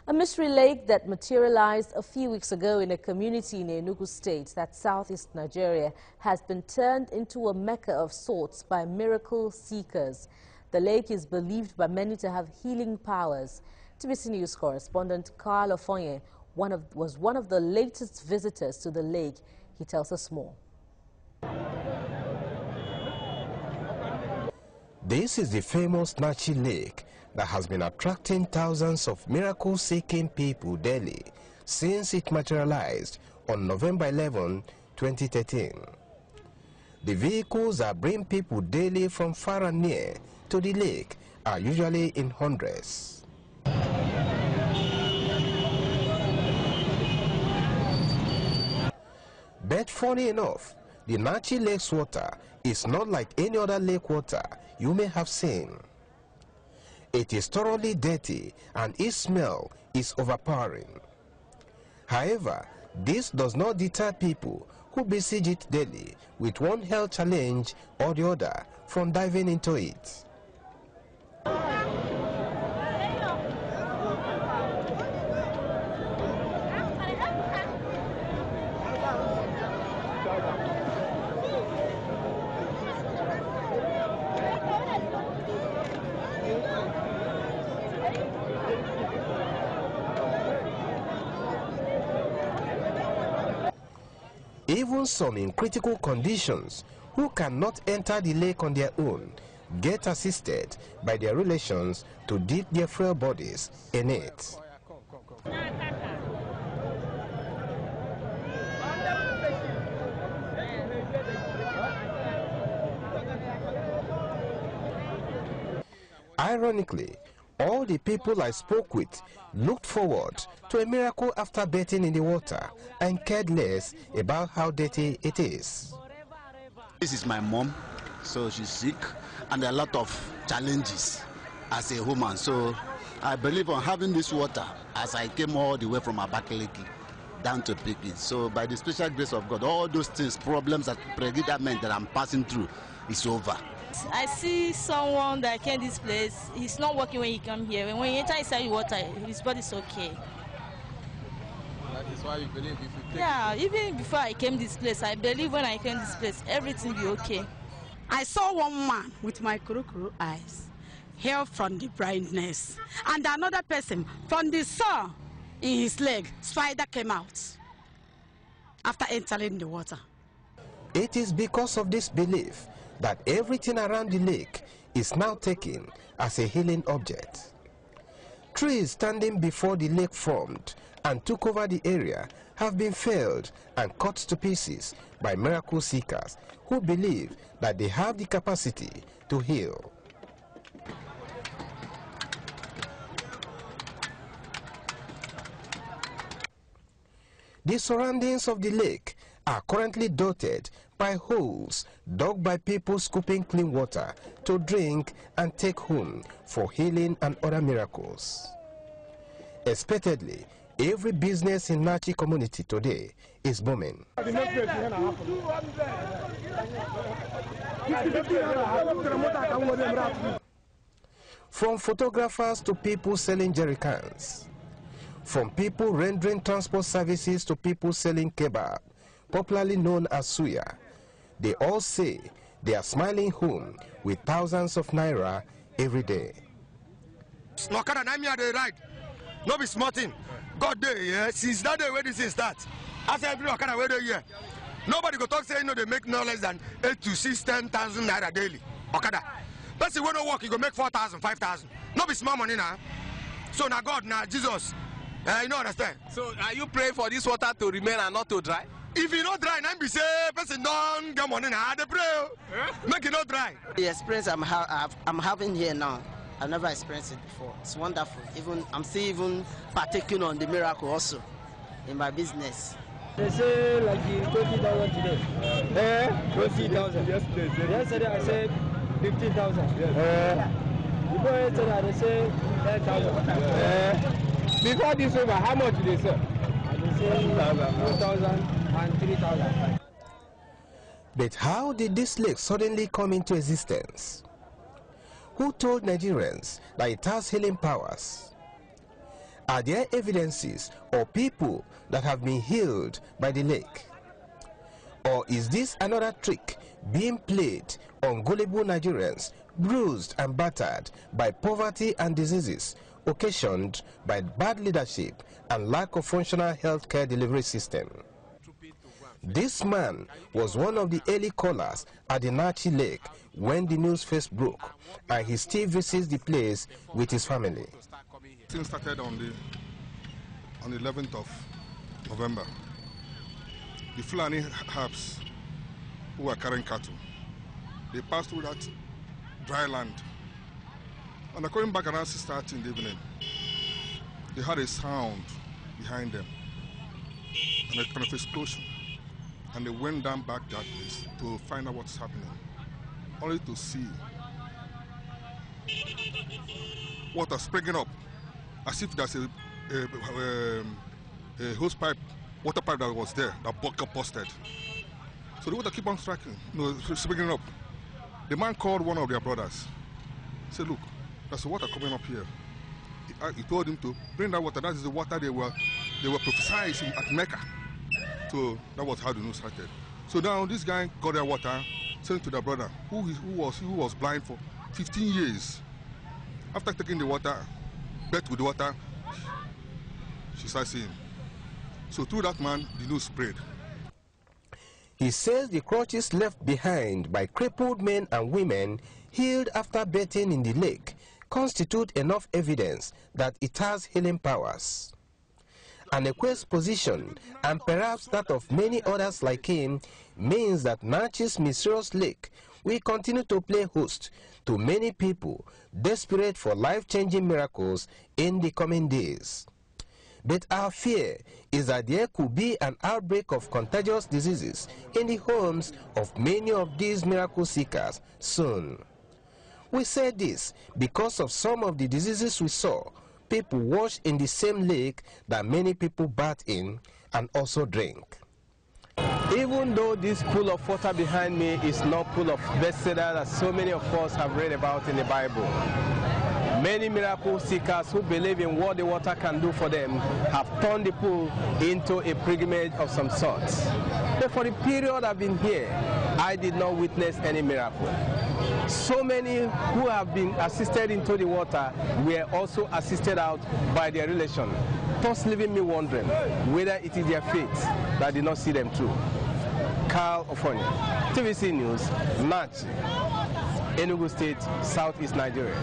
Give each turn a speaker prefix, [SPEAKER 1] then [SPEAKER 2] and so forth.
[SPEAKER 1] A mystery lake that materialized a few weeks ago in a community in Enugu State, that's southeast Nigeria, has been turned into a mecca of sorts by miracle seekers. The lake is believed by many to have healing powers. TBC News correspondent Carl Ofonye was one of the latest visitors to the lake. He tells us more.
[SPEAKER 2] This is the famous Nachi Lake that has been attracting thousands of miracle-seeking people daily since it materialized on November 11, 2013. The vehicles that bring people daily from far and near to the lake are usually in hundreds. But funny enough, the Nachi Lake's water is not like any other lake water you may have seen. It is thoroughly dirty and its smell is overpowering. However, this does not deter people who besiege it daily with one health challenge or the other from diving into it. Even some in critical conditions who cannot enter the lake on their own get assisted by their relations to dip their frail bodies in it. Ironically, all the people I spoke with looked forward to a miracle after bathing in the water and cared less about how dirty it is.
[SPEAKER 3] This is my mom, so she's sick, and a lot of challenges as a woman. So I believe on having this water as I came all the way from Abakaliki down to Pikin. So by the special grace of God, all those things, problems, that predicament that I'm passing through is over.
[SPEAKER 4] I see someone that came this place. He's not working when he come here. When he enter inside the water, his body's okay.
[SPEAKER 5] That is why you believe if you take
[SPEAKER 4] Yeah, even before I came this place, I believe when I came this place, everything be okay.
[SPEAKER 6] I saw one man with my kuru eyes, hair from the blindness, and another person from the saw in his leg. Spider came out after entering the water.
[SPEAKER 2] It is because of this belief that everything around the lake is now taken as a healing object. Trees standing before the lake formed and took over the area have been felled and cut to pieces by miracle seekers who believe that they have the capacity to heal. The surroundings of the lake are currently dotted by holes dug by people scooping clean water to drink and take home for healing and other miracles. Expectedly, every business in Nachi community today is booming. From photographers to people selling jerry cans, from people rendering transport services to people selling kebab, popularly known as suya, they all say they are smiling home with thousands of naira every day.
[SPEAKER 7] No kind of name they ride. No be smarting. God day, yeah. Since that day where this is start, as every kind of way they here. Nobody go talk say they make no less than 8 to 6, 10,000 naira daily. Okada. Person when no work, you go make 4,000, 5,000. No be small money now. So now God, now Jesus. You don't understand.
[SPEAKER 5] So are you praying for this water to remain and not to dry?
[SPEAKER 7] If you not dry, then be say person don't get money now. They pray. Make it not dry.
[SPEAKER 8] The experience I'm having here now, I've never experienced it before. It's wonderful. I'm still even partaking on the miracle also in my business.
[SPEAKER 9] They say like 20,000 today. 20,000. Yesterday I said 15,000. Before yesterday they say 10,000.
[SPEAKER 5] Before this over, how much did they sell?
[SPEAKER 9] They say 2,000 and 3,000.
[SPEAKER 2] But how did this lake suddenly come into existence? Who told Nigerians that it has healing powers? Are there evidences or people that have been healed by the lake? Or is this another trick being played on gullible Nigerians, bruised and battered by poverty and diseases occasioned by bad leadership and lack of functional healthcare delivery system? This man was one of the early callers at the Nachi Lake when the news first broke, and he still visits the place with his family.
[SPEAKER 10] Things started on the 11th of November. The Fulani Habs who were carrying cattle, they passed through that dry land. And they're coming back around 6:30 in the evening. They had a sound behind them, and a kind of explosion. And they went down back that place to find out what's happening, only to see water springing up, as if there's a hose pipe, water pipe that was there, that got busted. So the water keep on springing up. The man called one of their brothers. He said, look, there's the water coming up here. He told him to bring that water. That is the water they were prophesying at Mecca. So that was how the news started. So now this guy got their water, sent it to their brother, who was blind for 15 years. After taking the water, bet with the water, she started seeing. So through that man, the news spread.
[SPEAKER 2] He says the crutches left behind by crippled men and women healed after bathing in the lake constitute enough evidence that it has healing powers. An Ekwe's position, and perhaps that of many others like him, means that Nachi's mysterious lake will continue to play host to many people desperate for life-changing miracles in the coming days. But our fear is that there could be an outbreak of contagious diseases in the homes of many of these miracle seekers soon. We say this because of some of the diseases we saw people wash in the same lake that many people bathe in and also drink.
[SPEAKER 11] Even though this pool of water behind me is not full of Bethesda that so many of us have read about in the Bible, many miracle seekers who believe in what the water can do for them have turned the pool into a pilgrimage of some sort. But for the period I've been here, I did not witness any miracle. So many who have been assisted into the water were also assisted out by their relation, thus leaving me wondering whether it is their faith that did not see them through. Carl Ofoni, TVC News, Nachi, Enugu State, Southeast Nigeria.